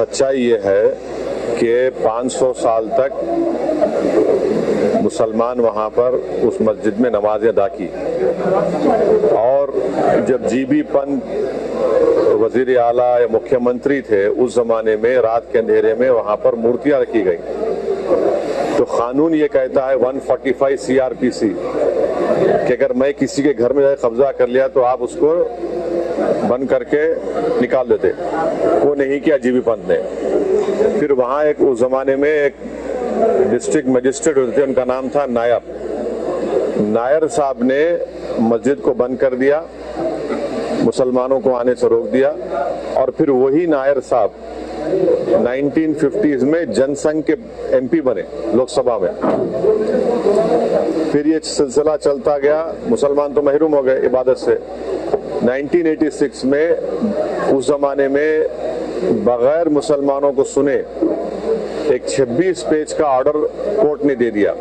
सच्चाई ये है कि 500 साल तक मुसलमान वहाँ पर उस मस्जिद में नमाज अदा की, और जब जीबी पंत वजीर आला या मुख्यमंत्री थे उस जमाने में रात के अंधेरे में वहाँ पर मूर्तियां रखी गई। तो कानून ये कहता है 145 CRPC कि अगर मैं किसी के घर में जाकर कब्जा कर लिया तो आप उसको बंद करके निकाल देते। वो नहीं किया जीबी पंत ने। फिर वहाँ एक उस जमाने में एक डिस्ट्रिक्ट मजिस्ट्रेट होते थे, उनका नाम था नायर साहब ने मस्जिद को बंद कर दिया, मुसलमानों को आने से रोक दिया, और फिर वही नायर साहब 1950s में जनसंघ के MP बने लोकसभा में। फिर ये सिलसिला चलता गया, मुसलमान तो महरूम हो गए इबादत से। 1986 में उस जमाने में बगैर मुसलमानों को सुने एक 26 पेज का ऑर्डर कोर्ट ने दे दिया।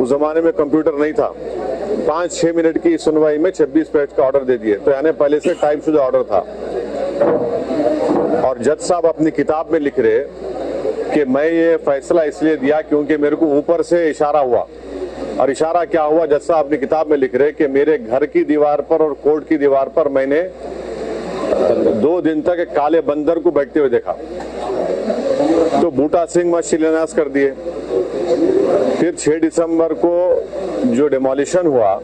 उस जमाने में कंप्यूटर नहीं था, 5-6 मिनट की सुनवाई में 26 पेज का ऑर्डर दे दिए। तो यानी पहले से टाइपशुदा ऑर्डर था। और जज साहब अपनी किताब में लिख रहे कि मैं ये फैसला इसलिए दिया क्योंकि मेरे को ऊपर से इशारा हुआ। और इशारा क्या हुआ? जज साहब अपनी किताब में लिख रहे कि मेरे घर की दीवार पर और कोर्ट की दीवार पर मैंने 2 दिन तक एक काले बंदर को बैठते हुए देखा। तो बूटा सिंह मत शिलान्यास कर दिए। फिर 6 दिसंबर को जो डिमोलिशन हुआ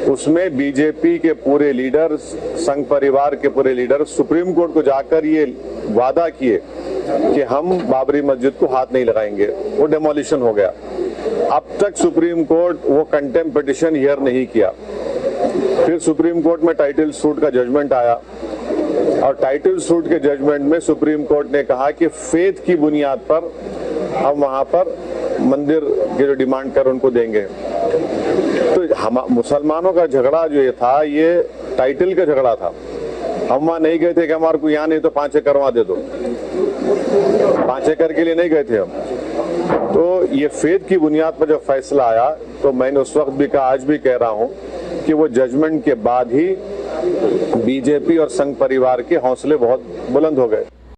उसमें बीजेपी के पूरे लीडर, संघ परिवार के पूरे लीडर सुप्रीम कोर्ट को जाकर ये वादा किए कि हम बाबरी मस्जिद को हाथ नहीं लगाएंगे। वो डिमोलिशन हो गया। अब तक सुप्रीम कोर्ट वो कंटेम्प्ट पिटीशन हियर नहीं किया। फिर सुप्रीम कोर्ट में टाइटल सूट का जजमेंट आया, और टाइटल सूट के जजमेंट में सुप्रीम कोर्ट ने कहा कि फेथ की बुनियाद पर हम वहां पर मंदिर के जो डिमांड कर उनको देंगे। तो हम मुसलमानों का झगड़ा जो ये था, ये टाइटल का झगड़ा था। हम वहां नहीं गए थे कि हमारे को यहाँ नहीं तो 5 एकड़ वहां दे दो। 5 एकड़ के लिए नहीं गए थे हम। तो ये फेथ की बुनियाद पर जब फैसला आया तो मैंने उस वक्त भी कहा, आज भी कह रहा हूं कि वो जजमेंट के बाद ही बीजेपी और संघ परिवार के हौसले बहुत बुलंद हो गए।